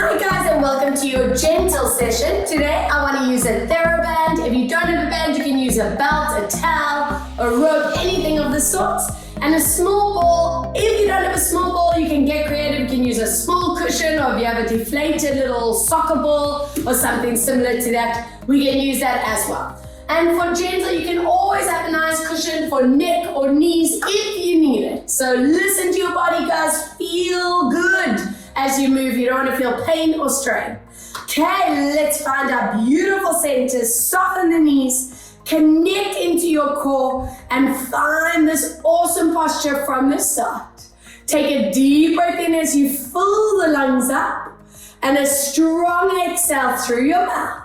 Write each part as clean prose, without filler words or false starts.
Hi guys and welcome to your gentle session. Today I want to use a TheraBand. If you don't have a band, you can use a belt, a towel, a rope, anything of the sorts. And a small ball. If you don't have a small ball, you can get creative. You can use a small cushion, or if you have a deflated little soccer ball or something similar to that, we can use that as well. And for gentle, you can always have a nice cushion for neck or knees if you need it. So listen to your body, guys. Feel good as you move. You don't want to feel pain or strain. Okay, let's find our beautiful center. Soften the knees. Connect into your core and find this awesome posture from the start. Take a deep breath in as you fill the lungs up and a strong exhale through your mouth.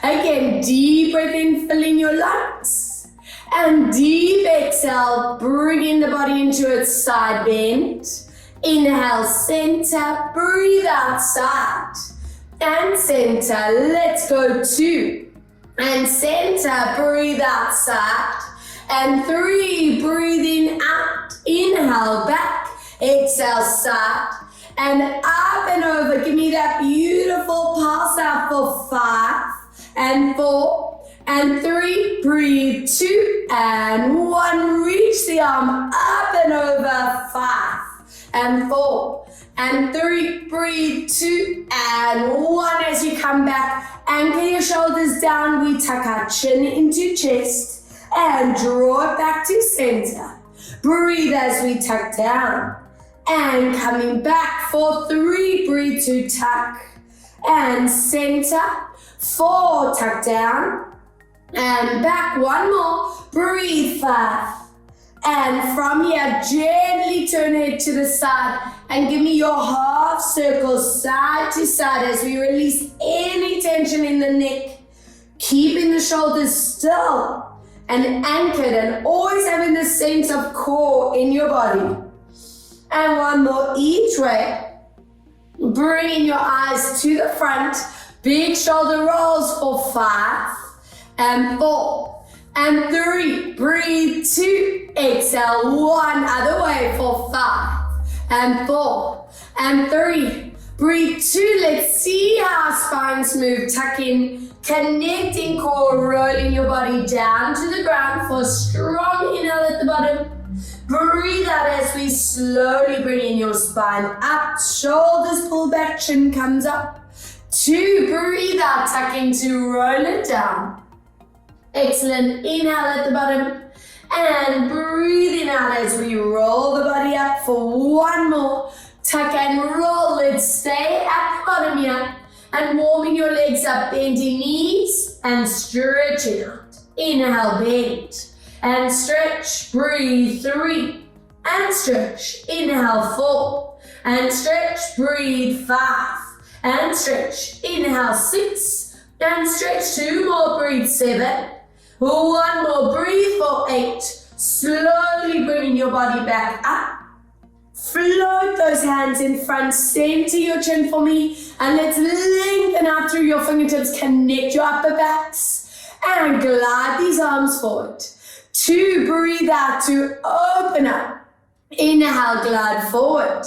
Again, deep breath in, filling your lungs. And deep exhale, bringing the body into its side bend. Inhale, center, breathe out, side. And center, let's go 2. And center, breathe out, side. And 3, breathe in, out. Inhale, back. Exhale, side. And up and over. Give me that beautiful pulse out for 5 and 4 and 3. Breathe 2 and 1. Reach the arm up and over. 5 and 4 and 3. Breathe 2 and 1. As you come back, anchor your shoulders down. We tuck our chin into chest and draw it back to center. Breathe as we tuck down. And coming back for 3, breathe 2, tuck. And center. 4, tuck down. And back, 1 more. Breathe 5. And from here, gently turn it to the side and give me your half circle side to side as we release any tension in the neck. Keeping the shoulders still and anchored and always having the sense of core in your body. And 1 more each way. Bringing your eyes to the front. Big shoulder rolls for 5 and 4. And 3, breathe 2, exhale 1, other way for 5 and 4 and 3, breathe 2. Let's see how spines move. Tuck in, connecting core, rolling your body down to the ground for a strong inhale at the bottom. Breathe out as we slowly bring in your spine up, shoulders pull back, chin comes up. 2, breathe out, tucking to roll it down. Excellent. Inhale at the bottom and breathing out as we roll the body up for 1 more. Tuck and roll. Let's stay at the bottom here and warming your legs up, bending knees and stretching out. Inhale, bend and stretch. Breathe 3 and stretch. Inhale, 4 and stretch. Breathe 5 and stretch. Inhale, 6 and stretch. 2 more. Breathe 7. 1 more, breathe for 8. Slowly bringing your body back up. Float those hands in front, center your chin for me. And let's lengthen out through your fingertips, connect your upper backs. And glide these arms forward. 2, breathe out to open up. Inhale, glide forward.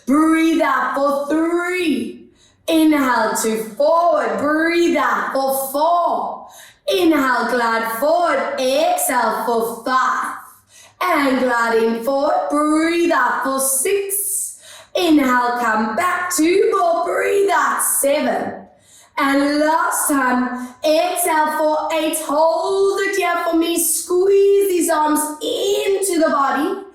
Breathe out for 3. Inhale to forward, breathe out for 4. Inhale, glide forward, exhale for 5. And gliding forward, breathe out for 6. Inhale, come back, 2 more, breathe out, 7. And last time, exhale for 8, hold it here for me, squeeze these arms into the body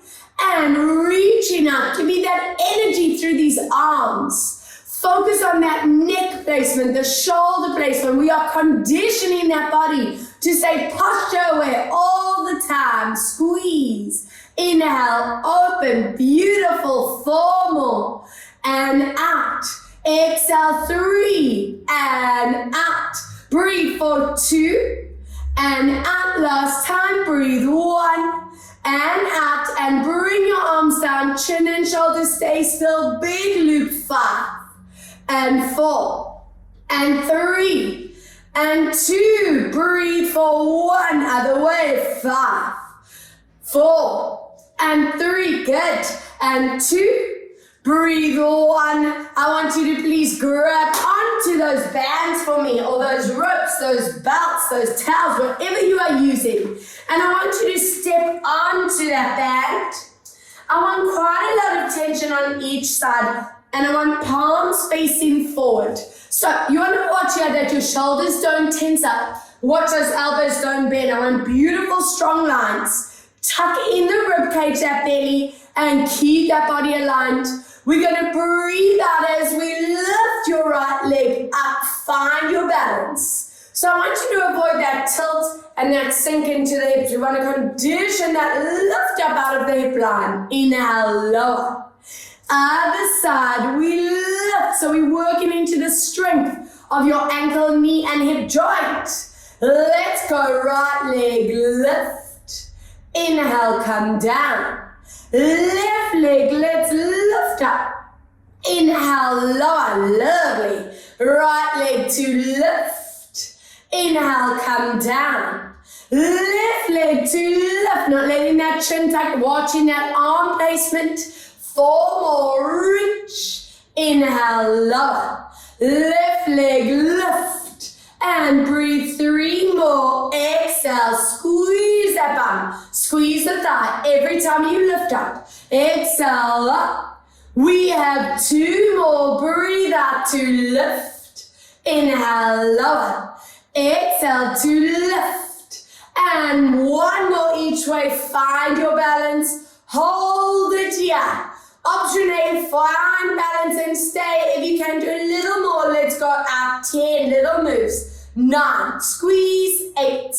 and reaching out. Give me that energy through these arms. Focus on that neck placement, the shoulder placement. We are conditioning that body to stay posture aware all the time. Squeeze. Inhale, open, beautiful, 4 more. And out. Exhale, 3. And out. Breathe for 2. And out. Last time, breathe 1. And out. And bring your arms down. Chin and shoulders stay still. Big loop, 5. And 4, and 3, and 2, breathe for 1, other way, 5, 4, and 3, good, and 2, Breathe 1. I want you to please grab onto those bands for me, or those ropes, those belts, those towels, whatever you are using. And I want you to step onto that band. I want quite a lot of tension on each side, and I want palms facing forward. So you want to watch here that your shoulders don't tense up. Watch those elbows don't bend. I want beautiful strong lines. Tuck in the rib cage, that belly, and keep that body aligned. We're going to breathe out as we lift your right leg up. Find your balance. So I want you to avoid that tilt and that sink into the hips. We want to condition that lift up out of the hip line. Inhale, lower. Other side, we lift. So we're working into the strength of your ankle, knee, and hip joint. Let's go. Right leg, lift. Inhale, come down. Left leg, let's lift up. Inhale, lower, lovely. Right leg to lift. Inhale, come down. Left leg to lift, not letting that chin tuck, watching that arm placement. 4 more, reach. Inhale, lower. Left leg, lift. And breathe 3 more. Exhale, squeeze that bum. Squeeze the thigh every time you lift up. Exhale up. We have 2 more. Breathe out to lift. Inhale, lower. Exhale to lift. And 1 more each way. Find your balance. Hold it here. Option A, find balance and stay. If you can do a little more, let's go up. 10 little moves. 9, squeeze. 8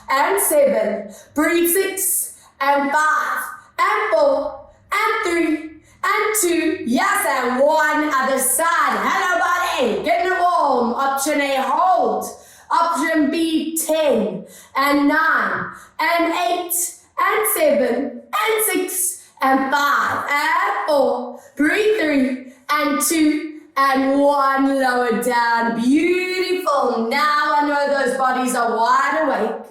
and 7. Breathe. 6 and 5 and 4 and 3 and 2. Yes, and 1. Other side. Hello, body. Getting it warm. Option A, hold. Option B, 10 and 9 and 8 and 7 and 6 and 5 and 4. Breathe 3 and 2 and 1. Lower down. Beautiful. Now I know those bodies are wide awake.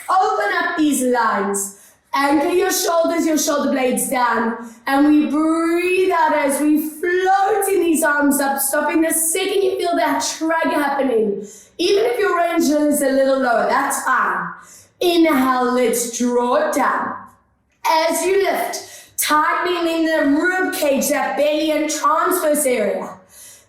Open up these lines. Anchor your shoulders, your shoulder blades down. And we breathe out as we float in these arms up, stopping the second you feel that shrug happening. Even if your range is a little lower, that's fine. Inhale, let's draw it down. As you lift, tightening in the rib cage, that belly and transverse area.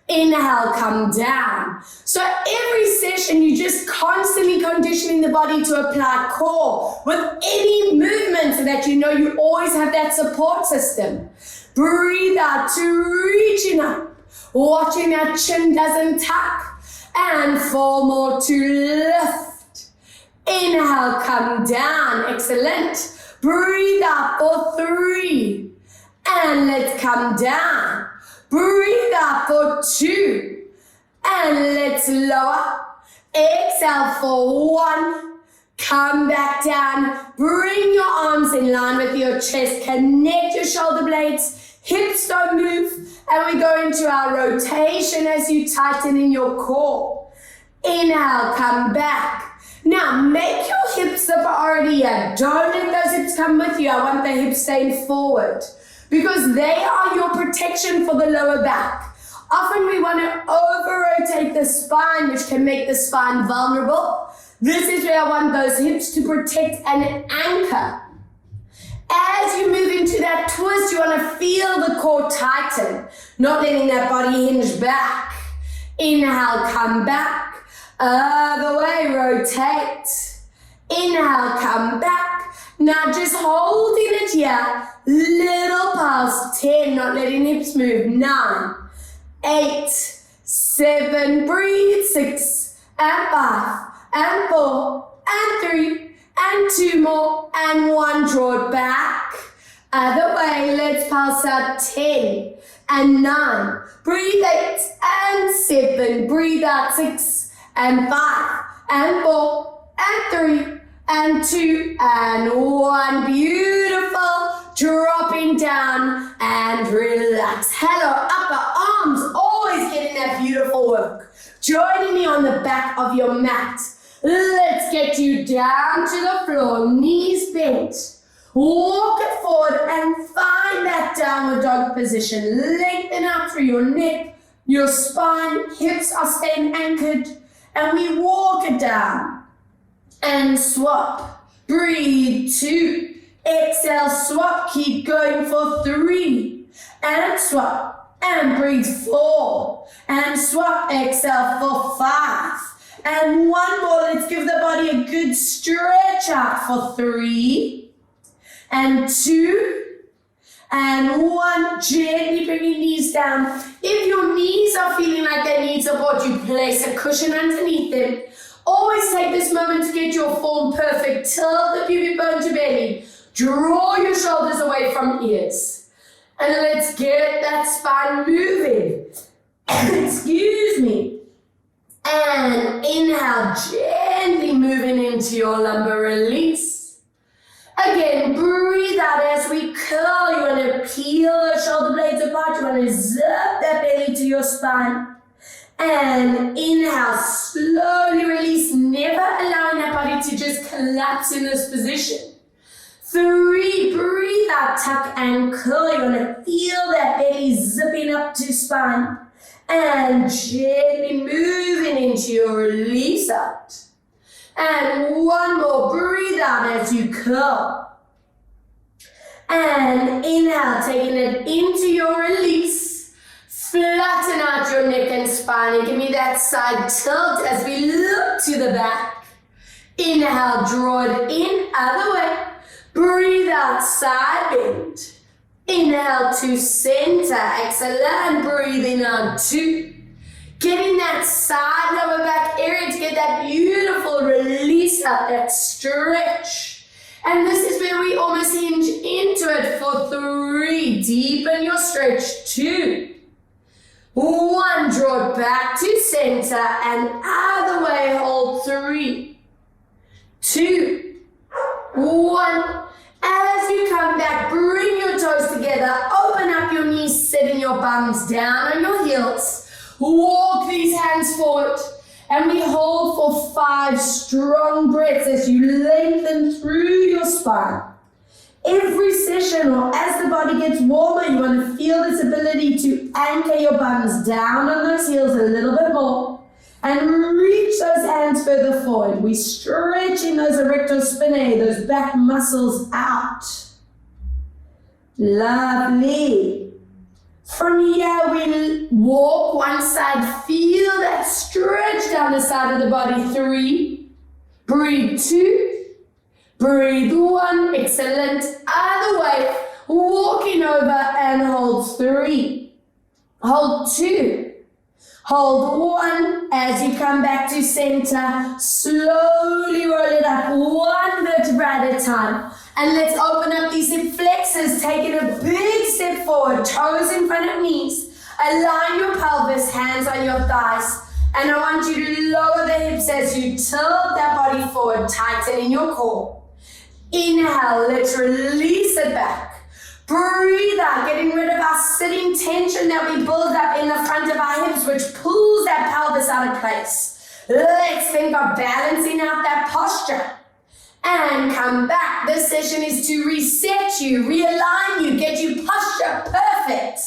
Inhale, come down. So every session, you're just constantly conditioning the body to apply core with any movement so that you know you always have that support system. Breathe out to reaching up, watching that chin doesn't tuck. And 4 more to lift. Inhale, come down. Excellent. Breathe out for 3. And let's come down. Breathe out for 2. And let's lower. Exhale for 1. Come back down. Bring your arms in line with your chest. Connect your shoulder blades. Hips don't move. And we go into our rotation as you tighten in your core. Inhale, come back. Now make your hips the priority here. Don't let those hips come with you. I want the hips staying forward because they are your protection for the lower back. Often we want to over-rotate the spine, which can make the spine vulnerable. This is where I want those hips to protect and anchor. As you move into that twist, you want to feel the core tighten, not letting that body hinge back. Inhale, come back. Other way, rotate. Inhale, come back. Now just holding it here. Little pulse. 10, not letting hips move. 9, 8, 7, breathe. 6 and 5 and 4 and 3 and 2 more and 1. Draw it back. Other way, let's pulse out. 10 and 9. Breathe. 8 and 7. Breathe out. 6 and 5 and 4 and 3 and 2 and 1. Beautiful. Dropping down and relax. Hello, upper arms. Always getting that beautiful work. Joining me on the back of your mat. Let's get you down to the floor. Knees bent. Walk it forward and find that downward dog position. Lengthen out through your neck, your spine, hips are staying anchored, and we walk it down. And swap. Breathe, 2. Exhale, swap. Keep going for 3. And swap. And breathe, 4. And swap. Exhale for 5. And one more. Let's give the body a good stretch out for 3. And 2. And 1. Gently bring your knees down. If your knees are feeling like they need support, you place a cushion underneath them. Always take this moment to get your form perfect. Tilt the pubic bone to belly. Draw your shoulders away from ears. And let's get that spine moving. Excuse me. And inhale, gently moving into your lumbar release. Again, breathe out as we curl. You want to peel the shoulder blades apart. You want to zip that belly to your spine. And inhale, slowly release, never allowing that body to just collapse in this position. 3, breathe out, tuck and curl. You want to feel that belly zipping up to spine. And gently moving into your release out. And one more, breathe out as you curl. And inhale, taking it into your release. Flatten out your neck and spine and give me that side tilt as we look to the back. Inhale, draw it in, other way. Breathe out, side bend. Inhale to center, exhale and breathing out 2. Getting that side lower back area to get that beautiful release out, that stretch. And this is where we almost hinge into it for 3. Deepen your stretch, 2. 1, draw it back to center and other way, hold 3, 2, 1. As you come back, bring your toes together, open up your knees, setting your bums down on your heels. Walk these hands forward and we hold for 5 strong breaths as you lengthen through your spine. Every session or as the body gets warmer, you want to feel this ability to anchor your bums down on those heels a little bit more and reach those hands further forward. We're stretching those erector spinae, those back muscles out. Lovely. From here, we walk one side, feel that stretch down the side of the body. 3, breathe 2. Breathe 1, excellent. Other way, walking over and hold 3. Hold 2. Hold 1 as you come back to center. Slowly roll it up, 1 vertebra at a time. And let's open up these hip flexors, taking a big step forward, toes in front of knees. Align your pelvis, hands on your thighs. And I want you to lower the hips as you tilt that body forward, tightening your core. Inhale, let's release it back. Breathe out, getting rid of our sitting tension that we build up in the front of our hips, which pulls that pelvis out of place. Let's think of balancing out that posture. And come back. This session is to reset you, realign you, get you posture perfect.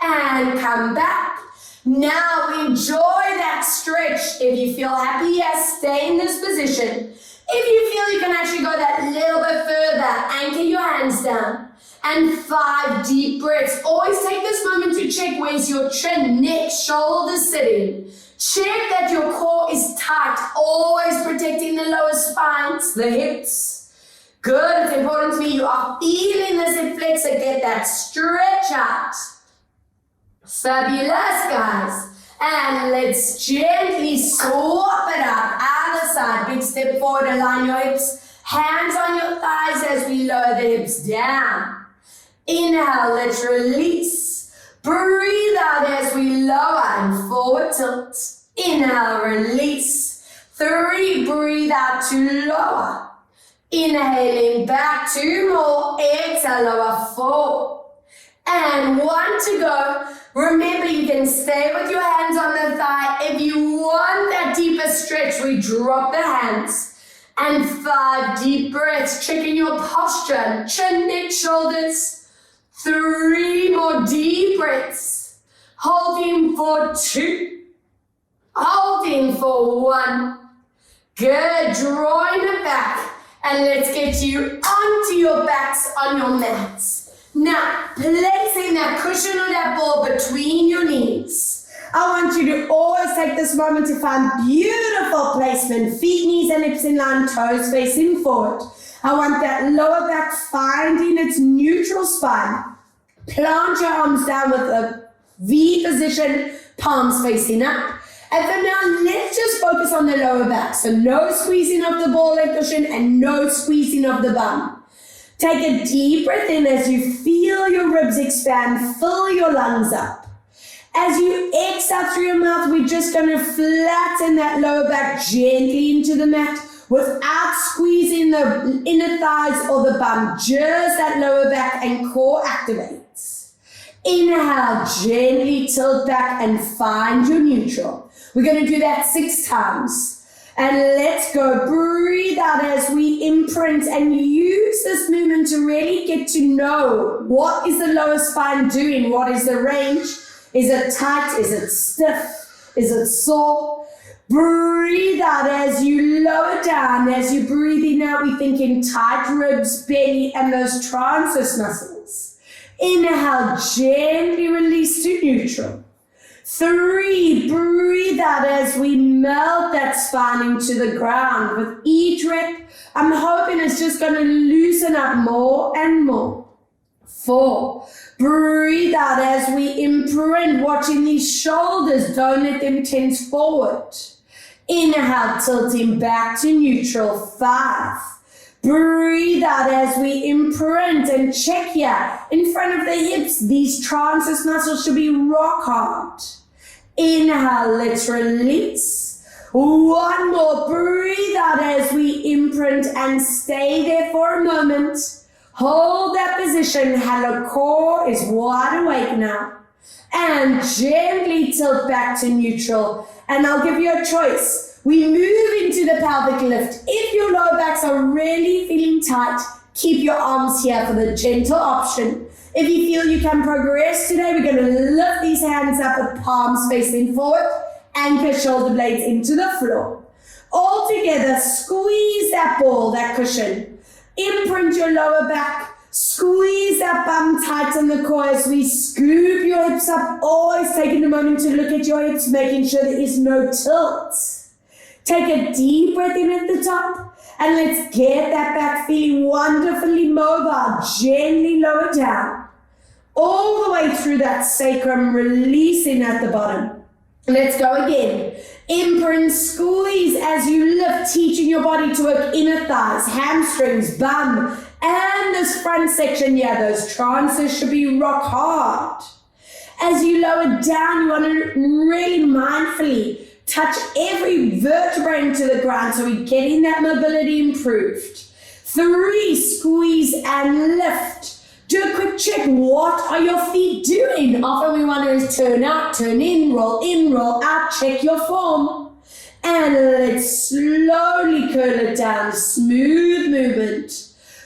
And come back. Now enjoy that stretch. If you feel happy, yes, stay in this position. If you feel you can actually go that little bit further, anchor your hands down. And 5 deep breaths. Always take this moment to check where's your chin, neck, shoulders sitting. Check that your core is tight, always protecting the lower spines, the hips. Good, it's important to me you are feeling this hip flexor, get that stretch out. Fabulous, guys. And let's gently swap it out, other side, big step forward, align your hips, hands on your thighs as we lower the hips down. Inhale, let's release. Breathe out as we lower and forward tilt. Inhale, release. 3, breathe out to lower. Inhaling back, 2 more. Exhale, lower, 4. And 1 to go. Remember, you can stay with your hands on the thigh. If you want that deeper stretch, we drop the hands. And 5 deep breaths, checking your posture, chin, neck, shoulders. 3 more deep breaths, holding for 2, holding for 1. Good, drawing it back, and let's get you onto your backs on your mats. Now, placing that cushion or that ball between your knees. I want you to always take this moment to find beautiful placement. Feet, knees, and hips in line, toes facing forward. I want that lower back finding its neutral spine. Plant your arms down with a V position, palms facing up. And for now, let's just focus on the lower back. So no squeezing of the ball and cushion and no squeezing of the bum. Take a deep breath in as you feel your ribs expand, fill your lungs up. As you exhale through your mouth, we're just going to flatten that lower back gently into the mat without squeezing the inner thighs or the bum. Just that lower back and core activates. Inhale, gently tilt back and find your neutral. We're going to do that 6 times. And let's go. Breathe out as we imprint and use this movement to really get to know what is the lower spine doing, what is the range. Is it tight? Is it stiff? Is it sore? Breathe out as you lower down. As you're breathing out, we're thinking tight ribs, belly, and those transverse muscles. Inhale, gently release to neutral. 3, breathe out as we melt that spine into the ground. With each rep, I'm hoping it's just going to loosen up more and more. 4, breathe out as we imprint, watching these shoulders, don't let them tense forward. Inhale, tilting back to neutral. 5, breathe out as we imprint and check here in front of the hips. These transverse muscles should be rock hard. Inhale, let's release. 1 more, breathe out as we imprint and stay there for a moment. Hold that position. Hello, core is wide awake now. And gently tilt back to neutral. And I'll give you a choice. We move into the pelvic lift. If your lower backs are really feeling tight, keep your arms here for the gentle option. If you feel you can progress today, we're going to lift these hands up with palms facing forward, anchor shoulder blades into the floor. All together, squeeze that ball, that cushion. Imprint your lower back, squeeze that bum tight in the core as we scoop your hips up, always taking a moment to look at your hips, making sure there is no tilt. Take a deep breath in at the top, and let's get that back feeling wonderfully mobile, gently lower down. All the way through that sacrum, releasing at the bottom. Let's go again. Imprint, squeeze as you lift, teaching your body to work inner thighs, hamstrings, bum, and this front section here. Those transfers should be rock hard. As you lower down, you want to really mindfully touch every vertebra into the ground so we're getting that mobility improved. 3, squeeze and lift. Do a quick check. What are your feet doing? Often we want to turn out, turn in, roll out, check your form. And let's slowly curl it down. Smooth movement.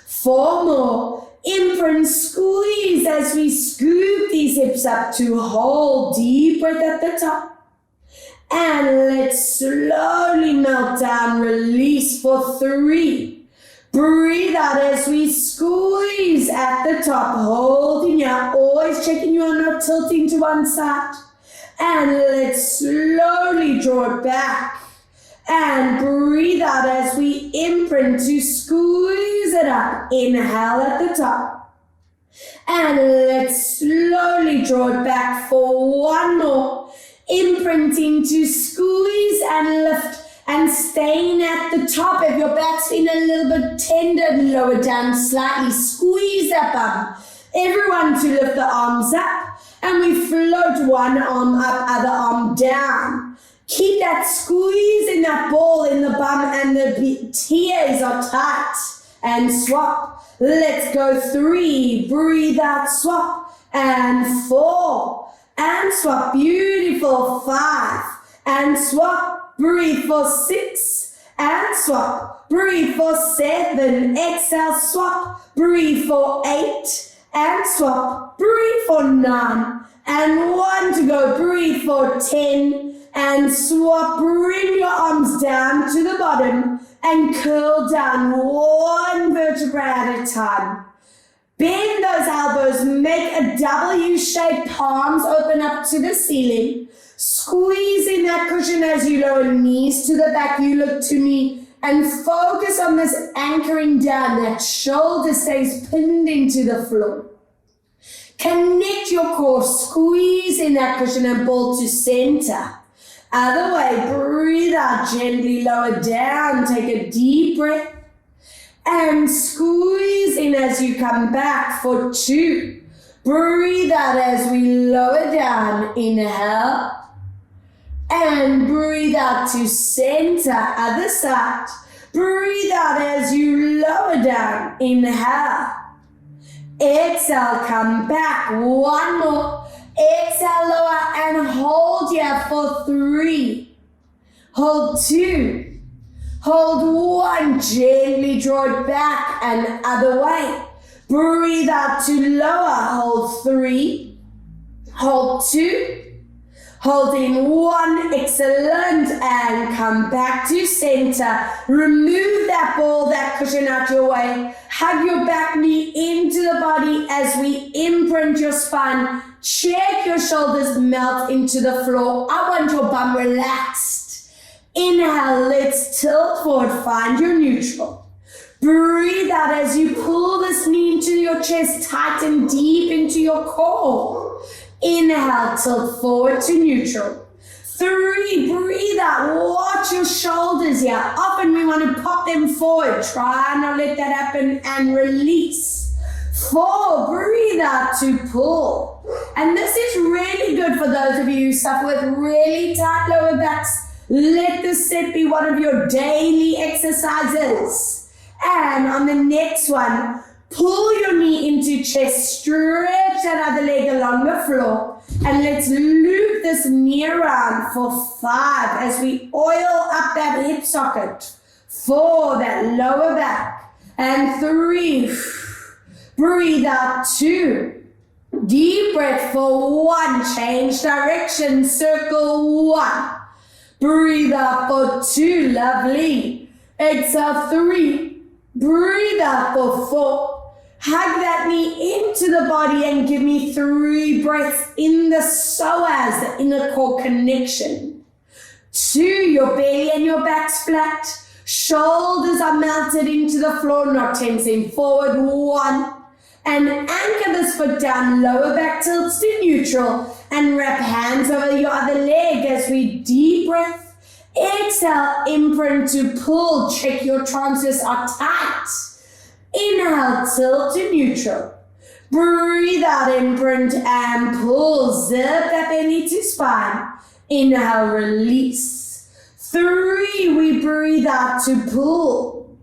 4 more. Imprint, squeeze as we scoop these hips up to hold. Deep breath at the top. And let's slowly melt down. Release for 3. Breathe out as we squeeze at the top, holding out, always checking you are not tilting to one side. And let's slowly draw it back. And breathe out as we imprint to squeeze it up. Inhale at the top. And let's slowly draw it back for 1 more. Imprinting to squeeze and lift. And staying at the top. If your back's feeling a little bit tender, lower down slightly. Squeeze that bum. Everyone to lift the arms up. And we float one arm up, other arm down. Keep that squeeze in that ball in the bum and the tears are tight. And swap. Let's go 3. Breathe out, swap. And 4. And swap. Beautiful. 5. And swap. Breathe for 6. and swap. Breathe for 7, exhale, swap. Breathe for 8 and swap. Breathe for 9 and 1 to go. Breathe for 10 and swap. Bring your arms down to the bottom and curl down 1 vertebra at a time. Bend those elbows, make a W shape, palms open up to the ceiling. Squeeze in that cushion as you lower knees to the back. You look to me and focus on this anchoring down. That shoulder stays pinned into the floor. Connect your core, squeeze in that cushion and ball to center. Other way, breathe out, gently lower down. Take a deep breath and squeeze in as you come back for 2. Breathe out as we lower down. Inhale and breathe out to center. Other side. Breathe out as you lower down. Inhale. Exhale, come back. 1 more. Exhale, lower and hold here for 3. Hold 2. Hold 1. Gently draw it back and other way. Breathe out to lower. Hold 3. Hold 2. Hold in 1. Excellent. And come back to center. Remove that ball, that cushion out your way. Hug your back knee into the body as we imprint your spine. Check your shoulders melt into the floor. I want your bum relaxed. Inhale, let's tilt forward, find your neutral. Breathe out as you pull this knee into your chest, tighten deep into your core. Inhale, tilt forward to neutral. 3, breathe out, watch your shoulders here. Often we want to pop them forward. Try not let that happen and release. 4, breathe out to pull. And this is really good for those of you who suffer with really tight lower backs. Let this set be one of your daily exercises. And on the next one, pull your knee into chest, stretch that other leg along the floor, and let's loop this knee around for 5 as we oil up that hip socket. 4, that lower back, and 3, breathe out. 2, deep breath for 1, change direction, circle 1. Breathe out for 2, lovely. Exhale 3, breathe out for 4. Hug that knee into the body and give me 3 breaths in the psoas, the inner core connection. 2, your belly and your back's flat. Shoulders are melted into the floor, not tensing forward. 1. And anchor this foot down, lower back tilts to neutral, and wrap hands over your other leg as we deep breath. Exhale, imprint to pull. Check your transverse are tight. Inhale, tilt to neutral. Breathe out, imprint and pull. Zip that belly to spine. Inhale, release. 3, we breathe out to pull.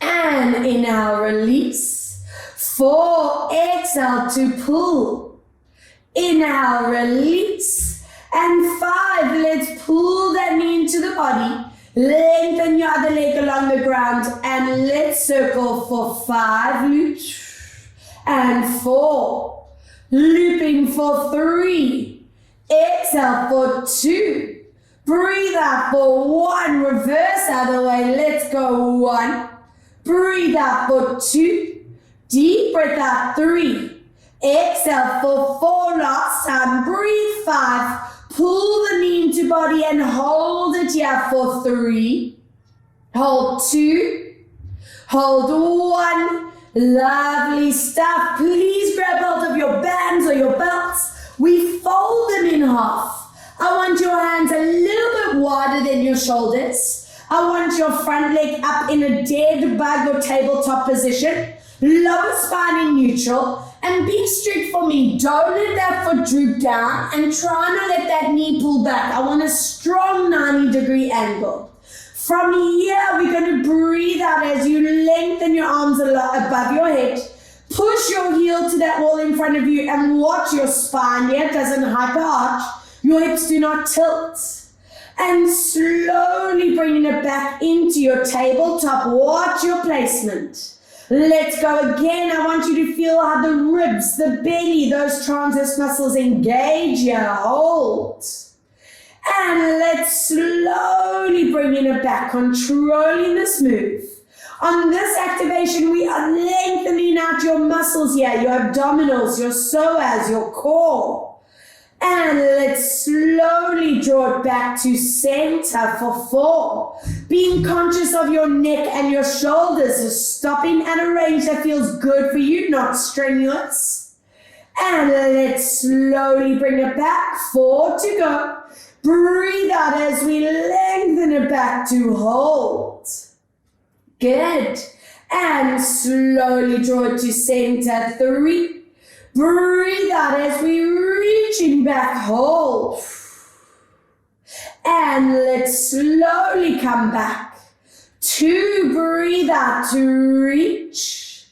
And inhale, release. 4, exhale to pull. Inhale, release. And 5, let's pull that knee into the body. Lengthen your other leg along the ground and let's circle for 5 loops. And 4, looping for 3. Exhale for 2. Breathe out for 1. Reverse other way. Let's go 1. Breathe out for 2. Deep breath out 3. Exhale for 4. Last time. Breathe 5. Pull the knee into body and hold it here for 3. Hold 2. Hold 1. Lovely stuff. Please grab hold of your bands or your belts. We fold them in half. I want your hands a little bit wider than your shoulders. I want your front leg up in a dead bug or tabletop position. Lower spine in neutral. And be strict for me. Don't let that foot droop down and try not let that knee pull back. I want a strong 90-degree angle. From here, we're going to breathe out as you lengthen your arms a lot above your head. Push your heel to that wall in front of you and watch your spine here. It doesn't hyper arch. Your hips do not tilt. And slowly bringing it back into your tabletop. Watch your placement. Let's go again. I want you to feel how the ribs, the belly, those transverse muscles engage here. Hold. And let's slowly bring it back, controlling this move. On this activation, we are lengthening out your muscles here, your abdominals, your psoas, your core. And let's slowly draw it back to center for 4. Being conscious of your neck and your shoulders, just stopping at a range that feels good for you, not strenuous. And let's slowly bring it back. 4 to go. Breathe out as we lengthen it back to hold. Good. And slowly draw it to center. 3. Breathe out as we reaching back, hold. And let's slowly come back. 2, breathe out to reach.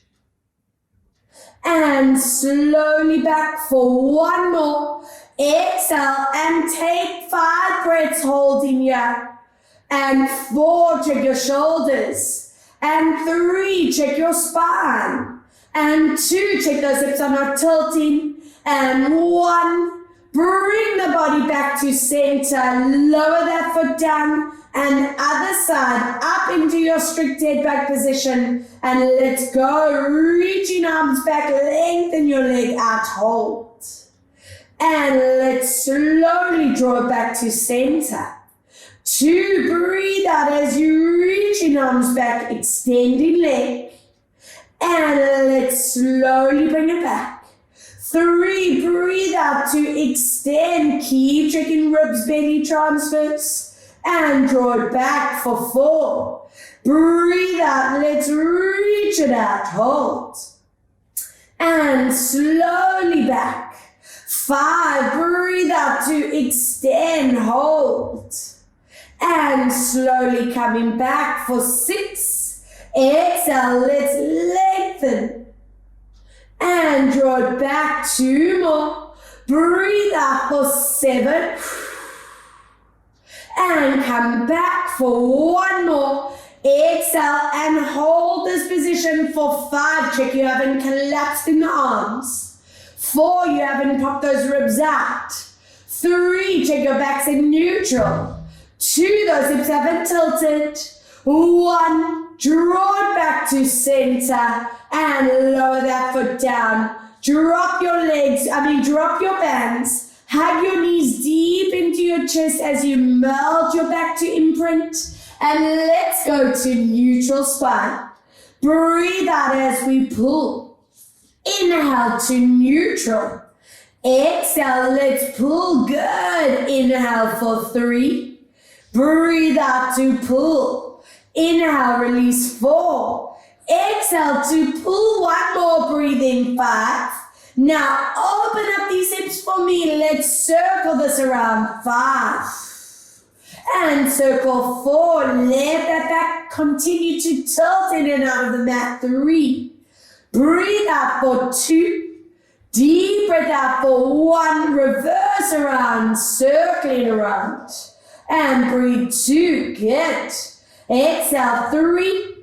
And slowly back for 1 more. Exhale and take 5 breaths holding here. And 4, check your shoulders. And 3, check your spine. And 2, check those hips are not tilting. And 1, bring the body back to center. Lower that foot down. And other side, up into your strict head back position. And let's go. Reaching arms back, lengthen your leg out, hold. And let's slowly draw it back to center. 2, breathe out as you reaching arms back, extending leg. And let's slowly bring it back. 3, breathe out to extend. Keep checking ribs, belly transfers. And draw it back for 4. Breathe out. Let's reach it out. Hold. And slowly back. 5, breathe out to extend. Hold. And slowly coming back for 6. Exhale, let's lengthen. And draw it back. 2 more. Breathe out for 7. And come back for 1 more. Exhale and hold this position for 5. Check you haven't collapsed in the arms. 4, you haven't popped those ribs out. 3, check your backs in neutral. 2, those hips haven't tilted. 1, draw it back to center and lower that foot down. Drop your bands. Hug your knees deep into your chest as you melt your back to imprint. And let's go to neutral spine. Breathe out as we pull. Inhale to neutral. Exhale, let's pull. Good. Inhale for 3. Breathe out to pull. Inhale, release 4. Exhale to pull. 1 more, breathing 5. Now open up these hips for me. Let's circle this around. 5. And circle 4. Let that back continue to tilt in and out of the mat. 3. Breathe out for 2. Deep breath out for 1. Reverse around, circling around. And breathe 2. Good. Exhale 3.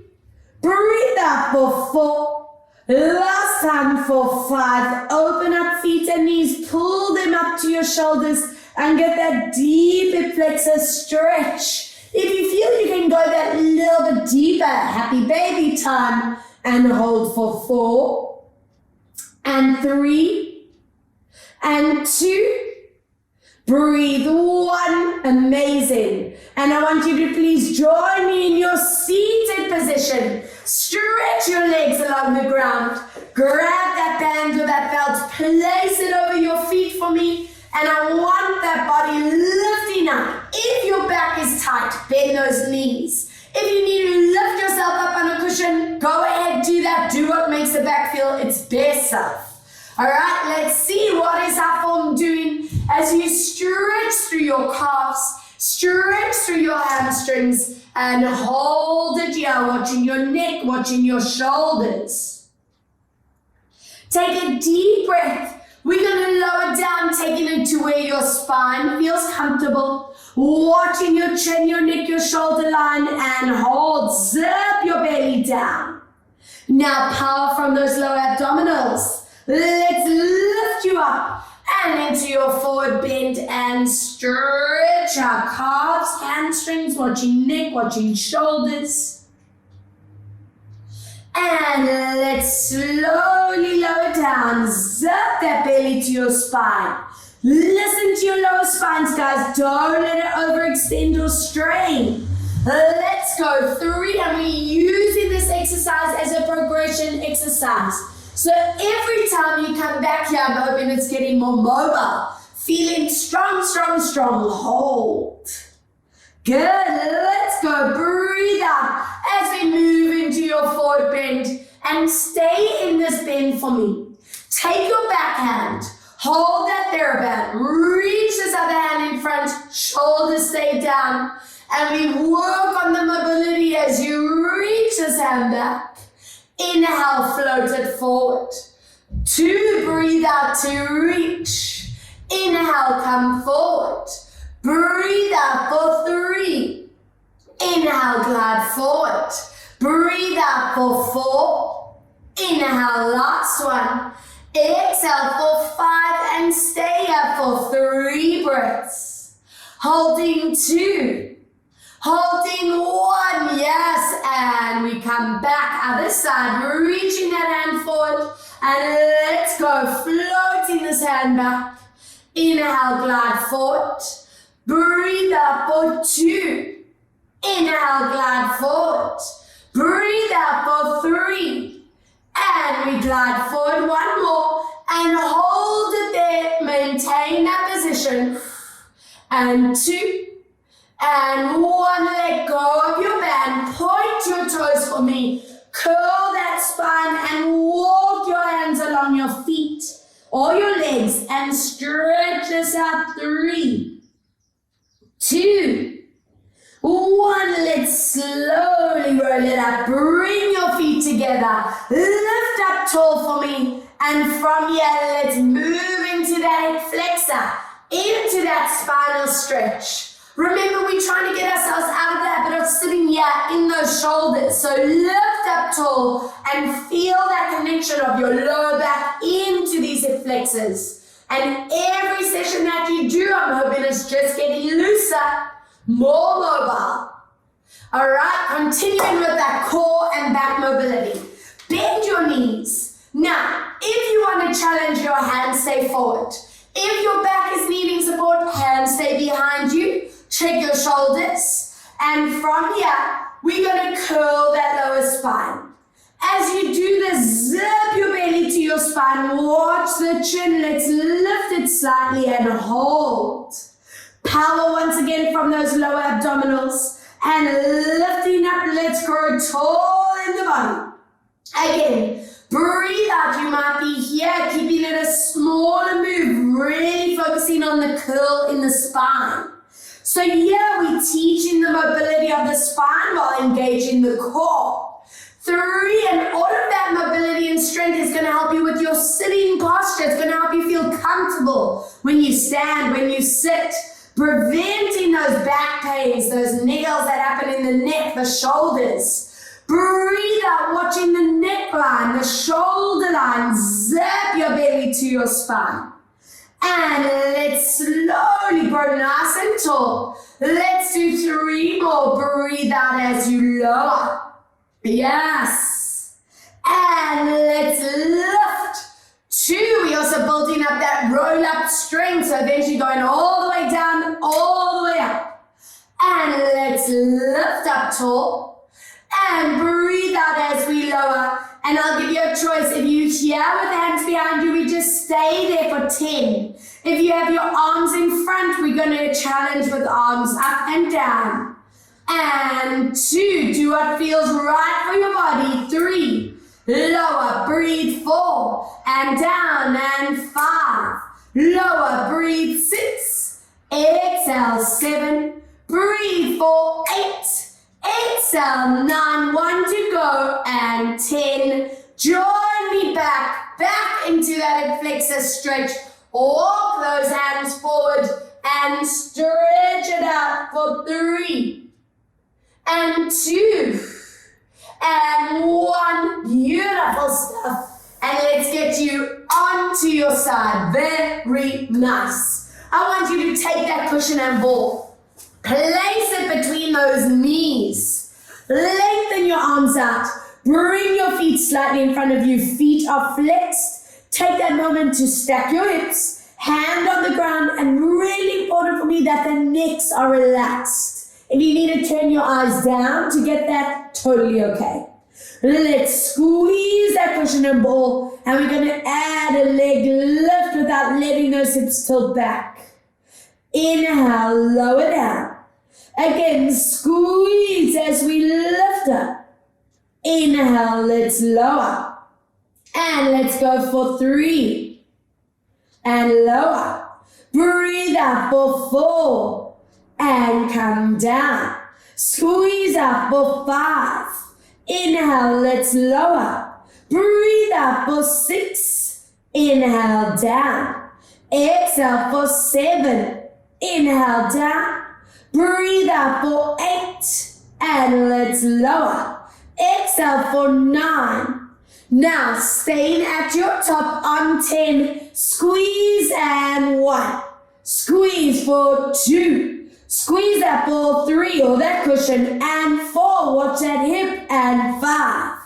Breathe out for 4. Last time for 5. Open up feet and knees. Pull them up to your shoulders and get that deep hip flexor stretch. If you feel you can go that little bit deeper, happy baby time. And hold for 4. And 3. And 2. Breathe 1. Amazing. And I want you to please join me in your seated position. Stretch your legs along the ground. Grab that band or that belt. Place it over your feet for me. And I want that body lifting up. If your back is tight, bend those knees. If you need to lift yourself up on a cushion, go ahead, do that. Do what makes the back feel its best self. All right, let's see what is our form doing as you stretch through your calves, stretch through your hamstrings, and hold it here, watching your neck, watching your shoulders. Take a deep breath. We're going to lower down, taking it to where your spine feels comfortable. Watching your chin, your neck, your shoulder line, and hold. Zip your belly down. Now power from those lower abdominals. Let's lift you up and into your forward bend and stretch our calves, hamstrings, watching neck, watching shoulders. And let's slowly lower down. Zip that belly to your spine. Listen to your lower spines, guys. Don't let it overextend or strain. Let's go 3, and we're using this exercise as a progression exercise. So every time you come back here, I'm hoping it's getting more mobile. Feeling strong, strong, strong. Hold. Good. Let's go. Breathe out as we move into your forward bend. And stay in this bend for me. Take your backhand. Hold that TheraBand. Reach this other hand in front. Shoulders stay down. And we work on the mobility as you reach this hand back. Inhale, float it forward. 2, breathe out to reach. Inhale, come forward. Breathe out for 3. Inhale, glide forward. Breathe out for 4. Inhale, last one. Exhale for 5 and stay here for 3 breaths. Holding 2. Holding 1, yes, and we come back, other side, reaching that hand forward, and let's go, floating this hand back. Inhale, glide forward, breathe out for 2. Inhale, glide forward, breathe out for 3, and we glide forward 1 more, and hold it there, maintain that position, and 2, and 1, let go of your band, point your toes for me, curl that spine and walk your hands along your feet or your legs and stretch this out. 3, 2, 1, let's slowly roll it up, bring your feet together, lift up tall for me, and from here let's move into that hip flexor, into that spinal stretch. Remember, we're trying to get ourselves out of that, but it's sitting here in those shoulders. So lift up tall and feel that connection of your lower back into these hip flexors. And every session that you do, I'm hoping it's just getting looser, more mobile. All right, continuing with that core and back mobility. Bend your knees. Now, if you want to challenge your hands, stay forward. If your back is needing support, hands stay behind you. Check your shoulders, and from here, we're going to curl that lower spine. As you do this, zip your belly to your spine, watch the chin, let's lift it slightly and hold. Power once again from those lower abdominals, and lifting up, let's grow tall in the body. Again, breathe out, you might be here, keeping it a smaller move, really focusing on the curl in the spine. So here we're teaching the mobility of the spine while engaging the core. 3, and all of that mobility and strength is going to help you with your sitting posture. It's going to help you feel comfortable when you stand, when you sit, preventing those back pains, those nails that happen in the neck, the shoulders. Breathe out, watching the neckline, the shoulder line. Zip your belly to your spine. And let's slowly grow nice and tall. Let's do 3 more. Breathe out as you lower. Yes. And let's lift. 2. We're also building up that roll up strength. So eventually going all the way down, all the way up. And let's lift up tall. And breathe out as we lower. And I'll give you a choice. If you're here with hands behind you, we just stay there for 10. If you have your arms in front, we're going to challenge with arms up and down. And 2, do what feels right for your body. 3, lower, breathe. 4, and down. And 5, lower, breathe. 6, exhale. 7, breathe. 4, 8, exhale. 9, 1 to go. And 10, join me back back into that hip flexor stretch. Walk those hands forward and stretch it out for 3 and 2 and 1. Beautiful stuff. And let's get you onto your side. Very nice. I want you to take that cushion and ball. Place it between those knees. Lengthen your arms out. Bring your feet slightly in front of you. Feet are flexed. Take that moment to stack your hips. Hand on the ground. And really important for me that the necks are relaxed. If you need to turn your eyes down to get that, totally okay. Let's squeeze that cushion and ball, and we're going to add a leg lift without letting those hips tilt back. Inhale, lower down. Again, squeeze as we lift up. Inhale, let's lower. And let's go for 3. And lower. Breathe out for 4. And come down. Squeeze out for 5. Inhale, let's lower. Breathe out for 6. Inhale, down. Exhale for 7. Inhale, down. Breathe out for 8. And let's lower. Exhale for 9. Now, staying at your top on 10. Squeeze and 1. Squeeze for 2. Squeeze that for 3 or that cushion and 4. Watch that hip and 5.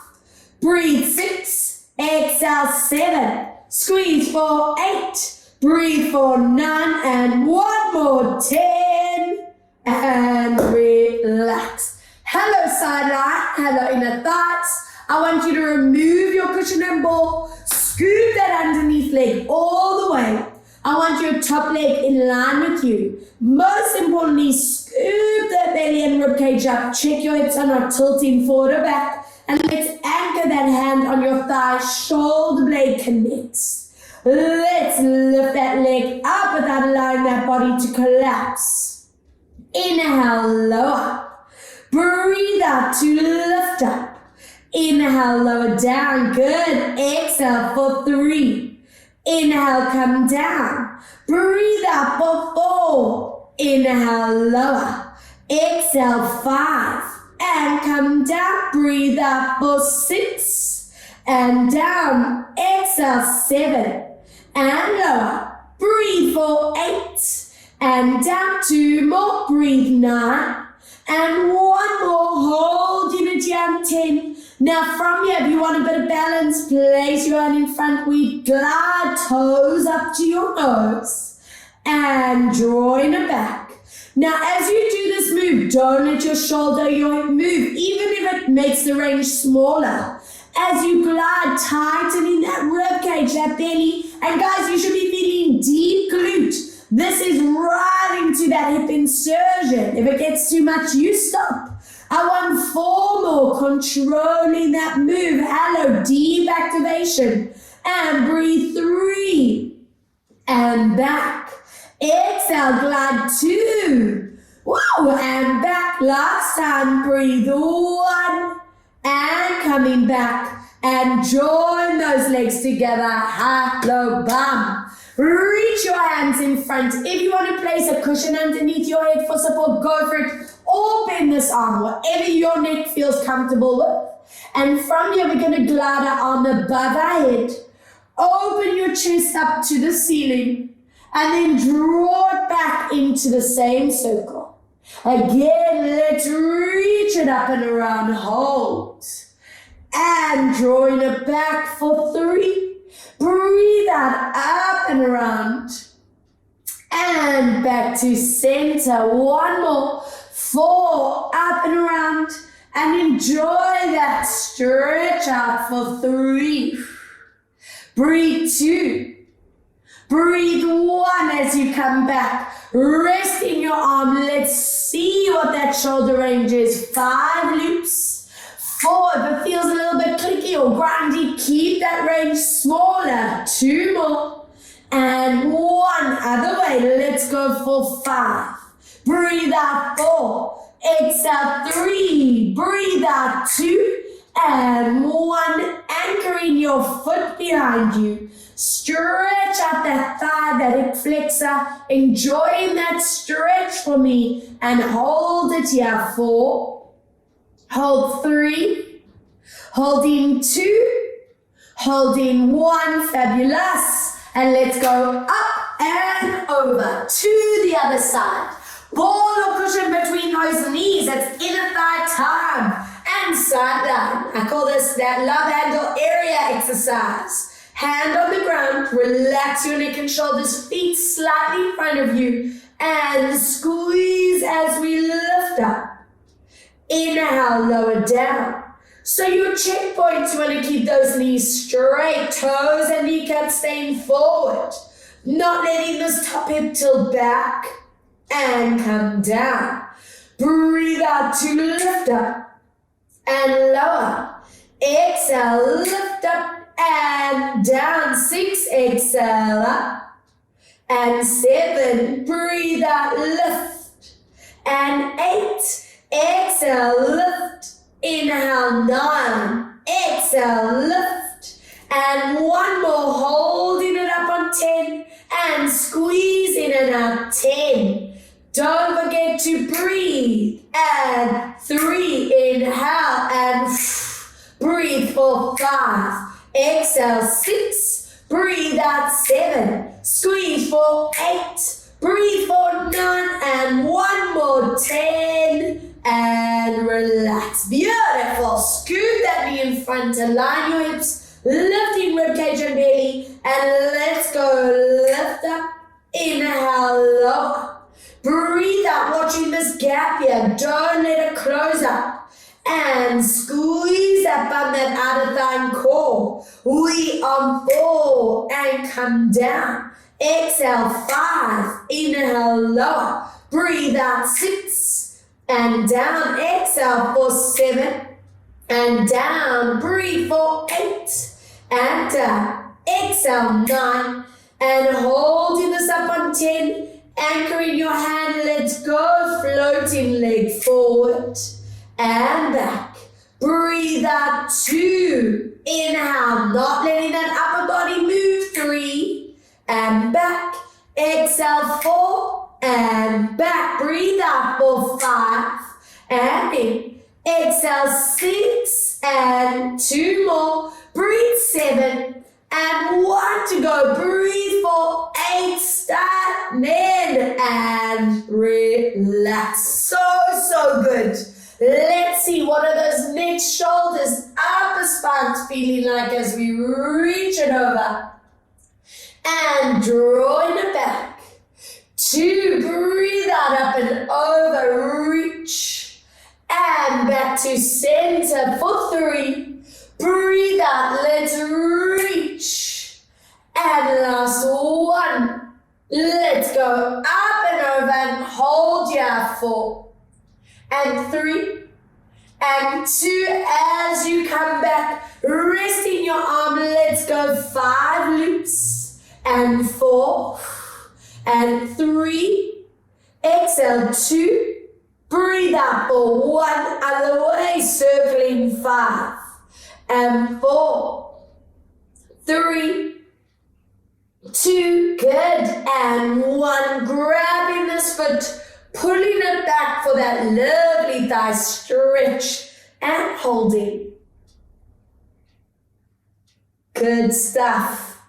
Breathe 6. Exhale 7. Squeeze for 8. Breathe for 9 and 1 more 10. And relax. Hello sideline. Hello inner thighs. I want you to remove your cushion and ball. Scoop that underneath leg all the way. I want your top leg in line with you. Most importantly, scoop that belly and ribcage up. Check your hips are not tilting forward or back. And let's anchor that hand on your thigh. Shoulder blade connects. Let's lift that leg up without allowing that body to collapse. Inhale, lower. Breathe out to lift up. Inhale, lower down. Good. Exhale for 3. Inhale, come down. Breathe out for 4. Inhale, lower. Exhale, 5. And come down. Breathe out for 6. And down. Exhale, 7. And lower. Breathe for 8. And down. 2 more. Breathe 9. And 1 more. Hold unity on 10. Now from here, if you want a bit of balance, place your hand in front. We glide toes up to your nose and drawing it back. Now as you do this move, don't let your shoulder, your hip move, even if it makes the range smaller. As you glide, tightening that rib cage, that belly. And guys, you should be feeling deep glute. This is right into that hip insertion. If it gets too much, you stop. I want 4 more, controlling that move. Hello, deep activation. And breathe 3. And back. Exhale, glide 2. Whoa, and back. Last time, breathe 1. And coming back. And join those legs together. Hello, bum. Reach your hands in front. If you want to place a cushion underneath your head for support, go for it. Or bend this arm, whatever your neck feels comfortable with. And from here, we're going to glide our arm above our head. Open your chest up to the ceiling. And then draw it back into the same circle. Again, let's reach it up and around. Hold. And drawing it back for 3. Breathe out, up and around. And back to center. 1 more. 4, up and around. And enjoy that stretch out for 3. Breathe 2. Breathe 1 as you come back. Resting your arm. Let's see what that shoulder range is. 5 loops. 4, if it feels a little bit clicky or grindy, keep that range smaller. 2 more. And 1 other way. Let's go for 5. Breathe out 4. Exhale 3. Breathe out 2. and 1. Anchoring your foot behind you. Stretch out that thigh, that hip flexor. Enjoying that stretch for me. And hold it here. 4. Hold 3. Holding 2. Holding 1. Fabulous. And let's go up and over to the other side. Ball or cushion between those knees. That's inner thigh time. And side down. I call this that love handle area exercise. Hand on the ground, relax your neck and shoulders, feet slightly in front of you, and squeeze as we lift up. Inhale, lower down. So your checkpoints, you want to keep those knees straight, toes and kneecaps staying forward, not letting this top hip tilt back, and come down. Breathe out to lift up and lower. Exhale, lift up and down. 6, exhale up. And 7, breathe out, lift. And 8, exhale, lift. Inhale, 9, exhale, lift. And 1 more, holding it up on 10 and squeeze in and out, 10. Don't forget to breathe. And 3, inhale and breathe for 5. Exhale, 6, breathe out, 7, squeeze for 8, breathe for 9, and 1 more, 10, and relax. Beautiful. Scoop that knee in front, align your hips, lifting ribcage and belly, and let's go. Lift up, inhale, lower. Breathe out, watching this gap here. Don't let it close up. And squeeze that bum, that outer thigh and core. We on 4 and come down. Exhale, 5. Inhale, lower. Breathe out, 6 and down. Exhale for 7 and down. Breathe for 8 and down. Exhale, 9 and holding this up on 10. Anchoring your hand, let's go. Floating leg forward and back. Breathe out, 2. Inhale, not letting that upper body move. 3 and back. Exhale, 4 and back. Breathe out for 5 and in. Exhale, 6 and 2 more. Breathe, 7 and 1 to go. Breathe for 8. Start, then, and relax. So good. Let's see, what are those neck, shoulders, upper spines feeling like as we reach it over. And drawing it back. 2, breathe out, up and over, reach. And back to center for 3. Breathe out, let's reach. And last 1. Let's go up and over and hold your 4. And 3 and 2 as you come back, resting your arm. Let's go 5 loops and 4 and 3. Exhale, 2. Breathe out for 1. Other way, circling 5 and 4, 3, 2. Good. And 1. Grabbing this foot, pulling it back for that lovely thigh stretch and holding. Good stuff.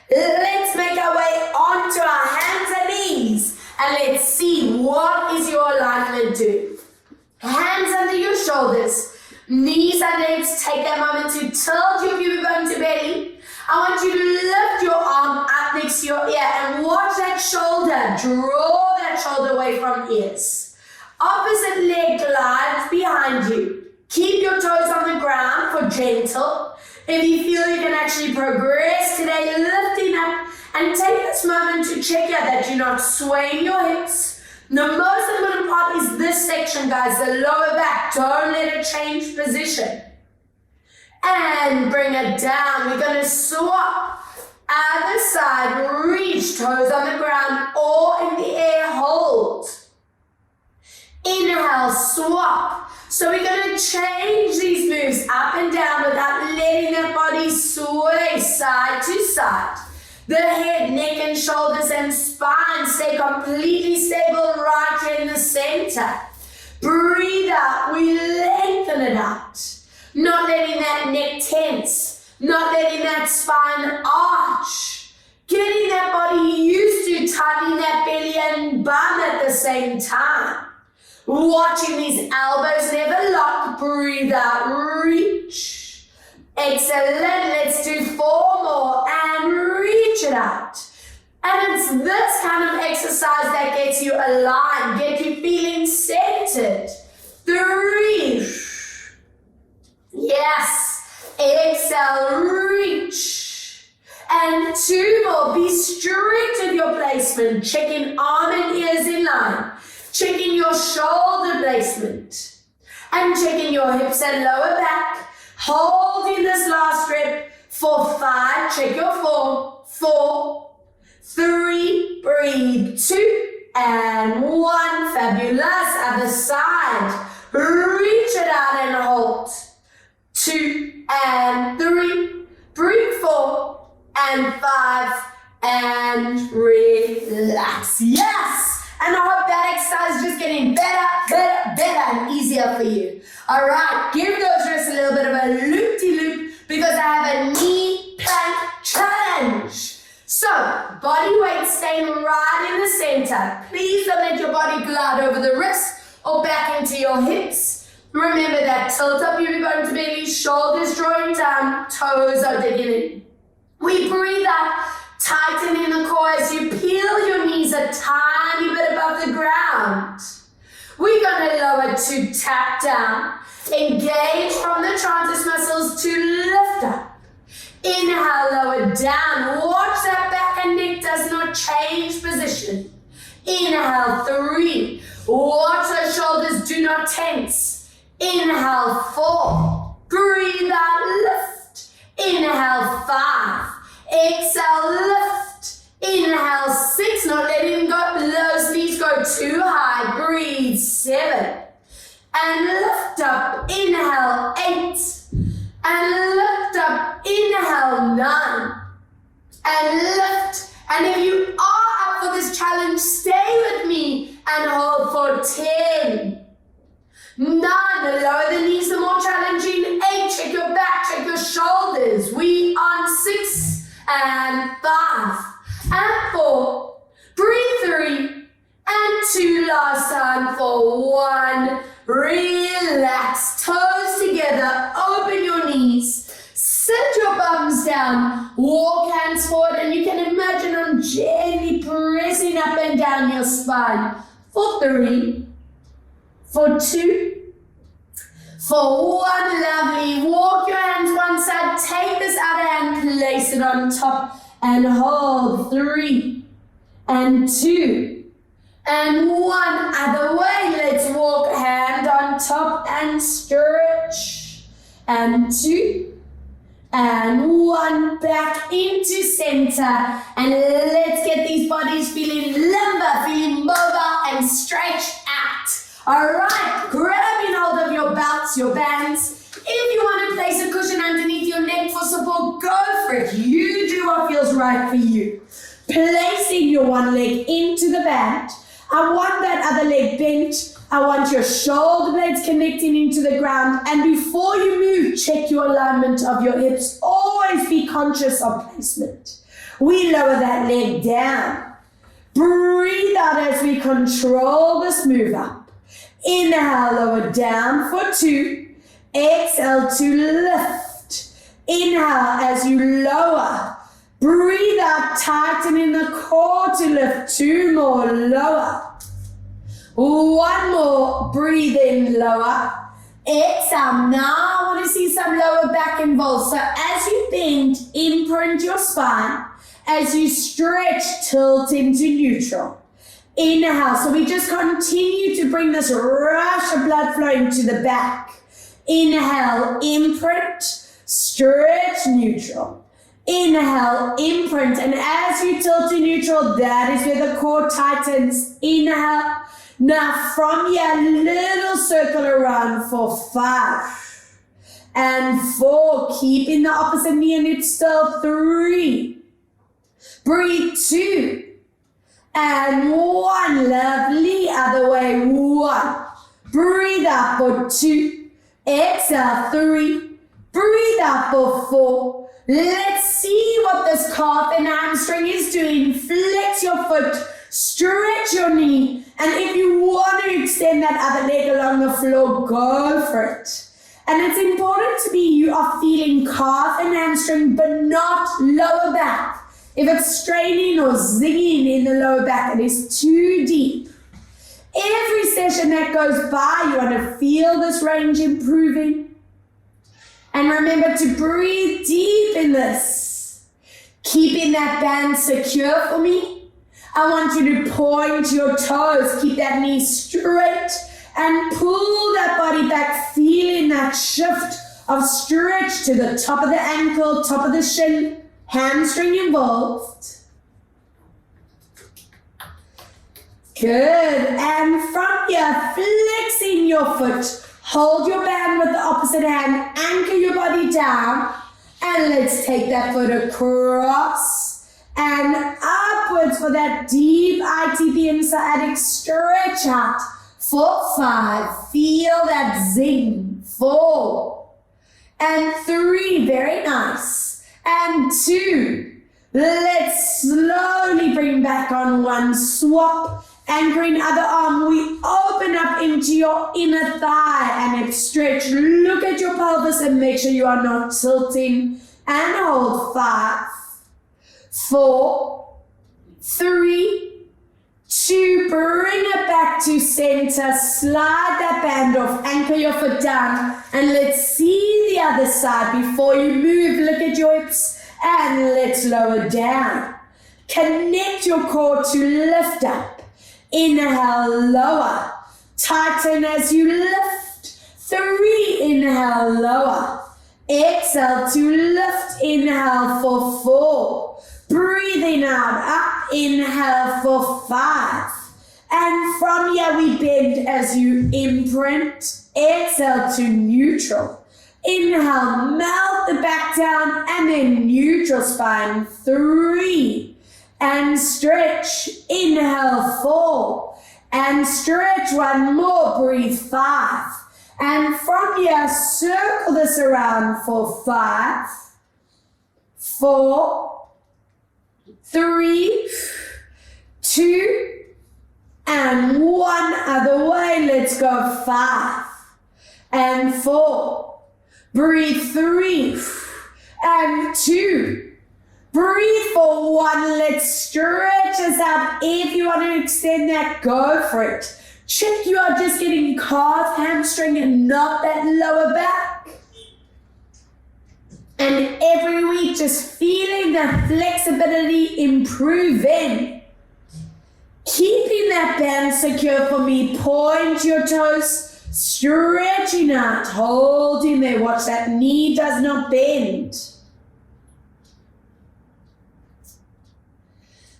Let's make our way onto our hands and knees and let's see what is your alignment do. Hands under your shoulders, knees under hips. Take that moment to tilt your pubic bone to belly. I want you to lift your arm up next to your ear and watch that shoulder. Draw that shoulder away from ears. Opposite leg glides behind you. Keep your toes on the ground for gentle. If you feel you can actually progress today, lifting up, and take this moment to check out that you're not swaying your hips. The most important part is this section, guys, the lower back. Don't let it change position. And bring it down. We're going to swap. Other side, reach, toes on the ground or in the air, hold. Inhale, swap. So we're going to change these moves up and down without letting the body sway side to side. The head, neck and shoulders and spine stay completely stable right here in the center. Breathe out, we lengthen it out. Not letting that neck tense, not letting that spine arch. Getting that body used to tightening that belly and bum at the same time. Watching these elbows never lock. Breathe out, reach. Excellent, let's do 4 more and reach it out. And it's this kind of exercise that gets you aligned, get you feeling centered. 3. Yes. Exhale, reach. And 2 more. Be strict with your placement. Checking arm and ears in line. Checking your shoulder placement. And checking your hips and lower back. Holding this last rep for 5. Check your form. 4. 3, breathe, 2, and 1, fabulous, other side, reach it out and hold, 2 and 3, breathe 4 and 5, and relax, yes, and I hope that exercise is just getting better, and easier for you. All right, give those wrists a little bit of a loop-de-loop because I have a knee plank challenge. So, body weight staying right in the center. Please don't let your body glide over the wrist or back into your hips. Remember that tilt up your bone to belly, shoulders drawing down, toes are digging in. We breathe out, tightening the core as you peel your knees a tiny bit above the ground. We're going to lower to tap down. Engage from the transverse muscles to lift up. Inhale, lower down. Watch that back and neck does not change position. Inhale, 3. Watch those shoulders do not tense. Inhale, 4. Breathe out, lift. Inhale, 5. Exhale, lift. Inhale, 6. Not letting go. Those knees go too high. Breathe, 7. And lift up. Inhale, 8. And lift up, inhale, 9, and lift. And if you are up for this challenge, stay with me and hold for 10, 9, the lower the knees, the more challenging, 8, check your back, check your shoulders. We on 6, and 5, and 4, breathe 3, and 2, last time for 1, relax, toes together, open your knees, sit your bums down, walk hands forward, and you can imagine I'm gently pressing up and down your spine for 3, for 2, for 1, lovely, walk your hands one side, take this other hand, place it on top, and hold, 3, and 2, and 1, other way, let's walk hand on top and stretch, and 2, and 1, back into center, and let's get these bodies feeling limber, feeling mobile and stretched out. All right, grabbing hold of your belts, your bands. If you want to place a cushion underneath your neck for support, go for it. You do what feels right for you. Placing your one leg into the band. I want that other leg bent. I want your shoulder blades connecting into the ground. And before you move, check your alignment of your hips. Always be conscious of placement. We lower that leg down. Breathe out as we control this move up. Inhale, lower down for 2. Exhale to lift. Inhale as you lower. Breathe out, tightening the core to lift. 2 more, lower. 1 more, breathe in, lower. Exhale, now I want to see some lower back involved. So as you bend, imprint your spine. As you stretch, tilt into neutral. Inhale, so we just continue to bring this rush of blood flow into the back. Inhale, imprint, stretch, neutral. Inhale, imprint, and as you tilt to neutral, that is where the core tightens. Inhale, Now from here, little circle around for 5 and 4. Keeping the opposite knee and hip still. 3. Breathe. 2 and 1. Lovely. Other way. 1. Breathe up for 2. Exhale. 3. Breathe up for 4. Let's see what this calf and hamstring is doing. Flex your foot, stretch your knee, and if you want to extend that other leg along the floor, go for it. And it's important to be you are feeling calf and hamstring, but not lower back. If it's straining or zigging in the lower back, it is too deep. Every session that goes by, you want to feel this range improving. And remember to breathe deep in this. Keeping that band secure for me. I want you to point your toes. Keep that knee straight and pull that body back, feeling that shift of stretch to the top of the ankle, top of the shin, hamstring involved. Good. And from here, flexing your foot. Hold your band with the opposite hand, anchor your body down, and let's take that foot across and upwards for that deep ITP and sciatic stretch out for 5. Feel that zing. 4 and 3, very nice, and 2. Let's slowly bring back on 1, swap. Anchoring other arm, we open up into your inner thigh and hip stretch. Look at your pelvis and make sure you are not tilting. And hold 5, 4, 3, 2. Bring it back to center. Slide that band off. Anchor your foot down. And let's see the other side. Before you move, look at your hips. And let's lower down. Connect your core to lift up. Inhale, lower. Tighten as you lift. 3, inhale, lower. Exhale to lift. Inhale for 4. Breathing out, up. Inhale for 5. And from here we bend as you imprint. Exhale to neutral. Inhale, melt the back down and then neutral spine. 3. And stretch. Inhale, 4. And stretch 1 more. Breathe 5. And from here, circle this around for 5, 4, 3, 2, and 1. Other way. Let's go 5 and 4. Breathe 3 and 2. Breathe for 1. Let's stretch us out. If you want to extend that, go for it. Check you are just getting calf, hamstring, and not that lower back. And every week, just feeling that flexibility improving. Keeping that band secure for me. Point your toes, stretching out, holding there. Watch that knee does not bend.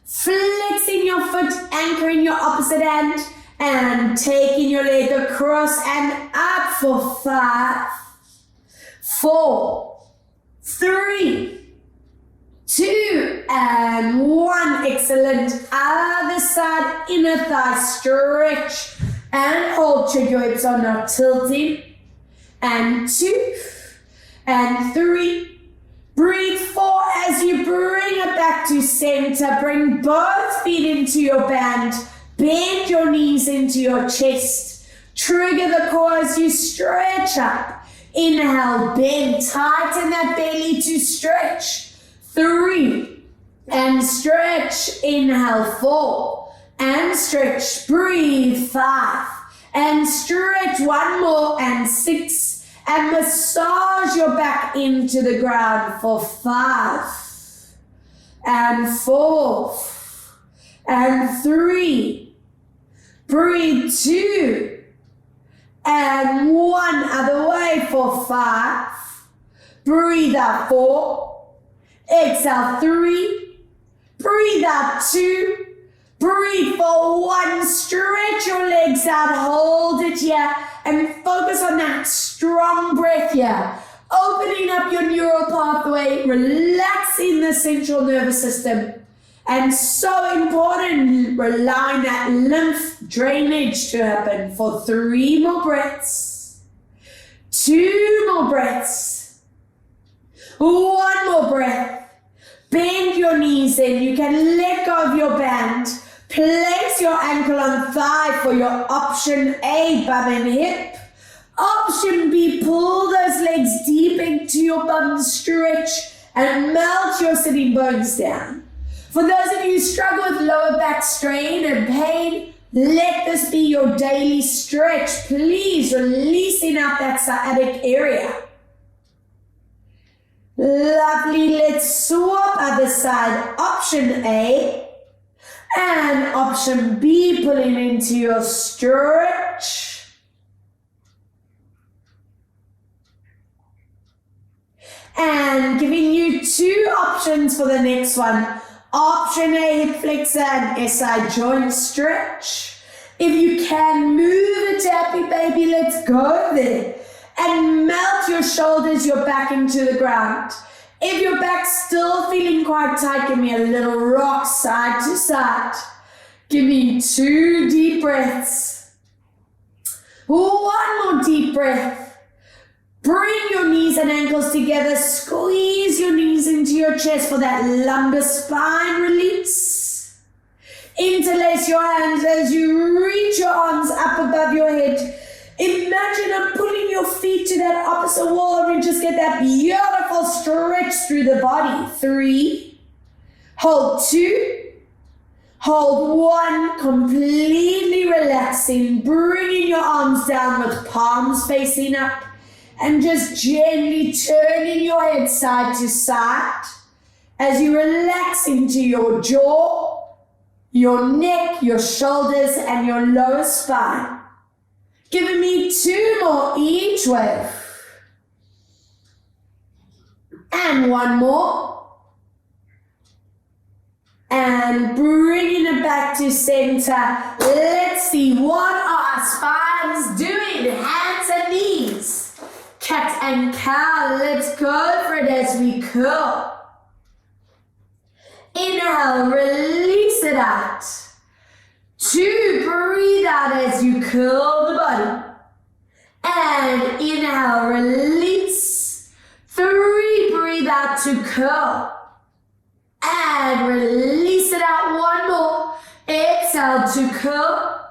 Flexing your foot, anchoring your opposite hand, and taking your leg across and up for 5, 4, 3, 2, and 1. Excellent. Other side, inner thigh stretch and hold. Check your hips are not tilting. And 2, and 3. Breathe 4 as you bring it back to center. Bring both feet into your band. Bend your knees into your chest. Trigger the core as you stretch up. Inhale, bend. Tighten that belly to stretch. 3. And stretch. Inhale, 4. And stretch. Breathe. 5. And stretch. 1 more. And 6. And massage your back into the ground for 5 and 4 and 3. Breathe 2 and 1. Other way for 5. Breathe out 4. Exhale 3. Breathe out 2. Breathe for 1, stretch your legs out, hold it here, and focus on that strong breath here. Opening up your neural pathway, relaxing the central nervous system. And so important, allowing that lymph drainage to happen for 3 more breaths. 2 more breaths. 1 more breath. Bend your knees in. You can let go of your band. Place your ankle on thigh for your option A, bum and hip. Option B, pull those legs deep into your bum, stretch and melt your sitting bones down. For those of you who struggle with lower back strain and pain, let this be your daily stretch. Please releasing out that sciatic area. Lovely, let's swap other side. Option A and option B, pulling into your stretch. And giving you 2 options for the next one. Option A, hip flexor and SI joint stretch. If you can move it, happy baby, let's go there. And melt your shoulders, your back into the ground. If your back's still feeling quite tight, give me a little rock side to side. Give me 2 deep breaths. 1 more deep breath. Bring your knees and ankles together. Squeeze your knees into your chest for that lumbar spine release. Interlace your hands as you reach your arms up above your head. Imagine I'm pulling your feet to that opposite wall and just get that beautiful stretch through the body. 3. Hold 2. Hold 1. Completely relaxing. Bringing your arms down with palms facing up. And just gently turning your head side to side as you relax into your jaw, your neck, your shoulders, and your lower spine. Giving me 2 more each way. And 1 more. And bringing it back to center. Let's see what our spines doing, hands and knees. Cat and cow, let's go for it as we curl. Inhale, release it out. 2, breathe out as you curl the body. And inhale, release. 3, breathe out to curl. And release it out, 1 more. Exhale to curl.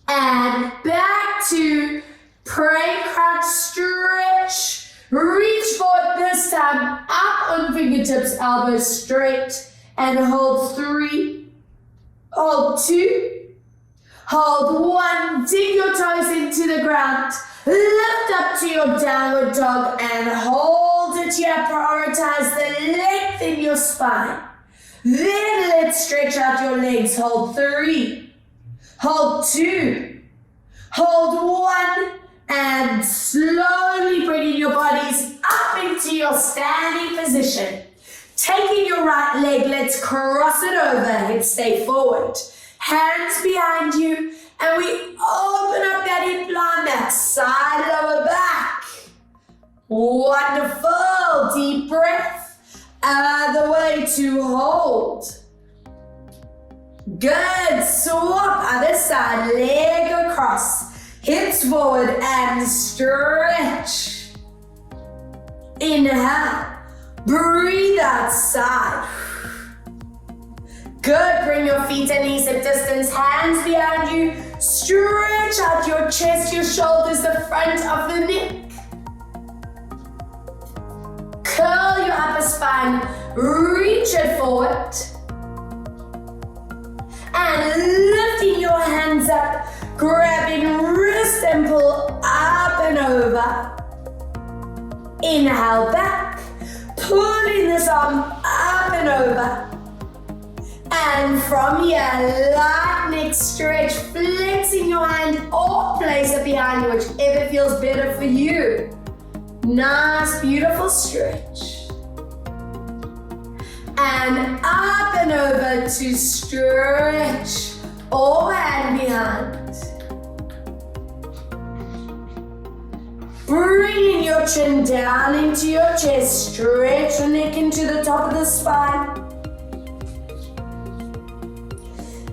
And back to pray, crouch, stretch. Reach forward this time, up on fingertips, elbows straight. And hold 3. Hold 2. Hold 1. Dig your toes into the ground. Lift up to your downward dog and hold it here. Prioritize the length in your spine. Then let's stretch out your legs. Hold 3. Hold 2. Hold 1. And slowly bringing your bodies up into your standing position. Taking your right leg, let's cross it over. Hips stay forward. Hands behind you. And we open up that hip line, that side lower back. Wonderful. Deep breath. Other way to hold. Good. Swap. Other side. Leg across. Hips forward and stretch. Inhale. Breathe outside. Good. Bring your feet and knees at distance. Hands behind you. Stretch out your chest, your shoulders, the front of the neck. Curl your upper spine. Reach it forward. And lifting your hands up. Grabbing wrist and pull up and over. Inhale back. Pulling this arm up and over. And from here, light neck stretch, flexing your hand or place it behind you, whichever feels better for you. Nice, beautiful stretch. and up and over to stretch or hand behind. Bringing your chin down into your chest, stretch your neck into the top of the spine.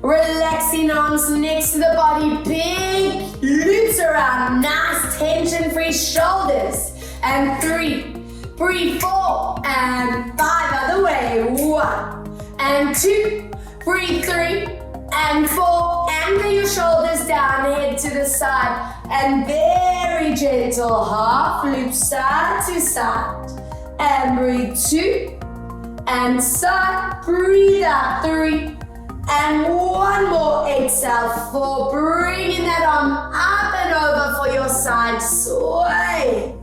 Relaxing arms next to the body, big loops around, nice tension-free shoulders. And 3, breathe 4, and 5, other way, 1, and 2, breathe 3, and 4, anchor your shoulders down, head to the side, and very gentle, half loop side to side, and breathe 2, and side, breathe out 3, and one more, exhale 4, bringing that arm up and over for your side sway.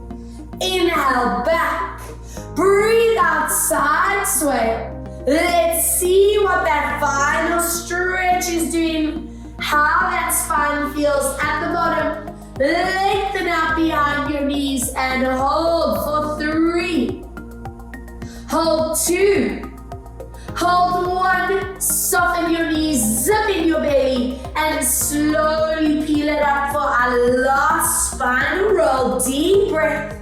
Inhale back, breathe out, side sway. Let's see what that final stretch is doing, how that spine feels at the bottom. Lengthen out behind your knees and hold for 3, hold 2, hold 1, soften your knees, zip in your belly, and slowly peel it up for our last spinal roll. Deep breath.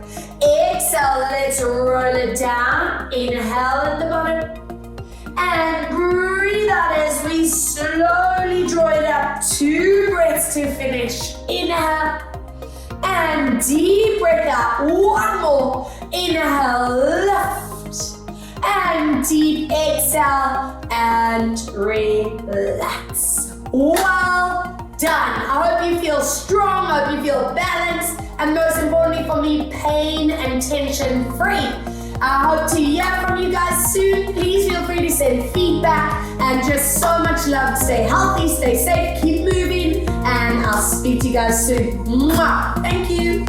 Exhale, let's roll it down. Inhale at the bottom. And breathe out as we slowly draw it up. 2 breaths to finish. Inhale. And deep breath out. 1 more. Inhale, lift. And deep exhale and relax. Well done. I hope you feel strong, I hope you feel balanced, and most importantly for me, pain and tension free. I hope to hear from you guys soon. Please feel free to send feedback, and just so much love. Stay healthy, stay safe, keep moving, and I'll speak to you guys soon. Mwah. Thank you.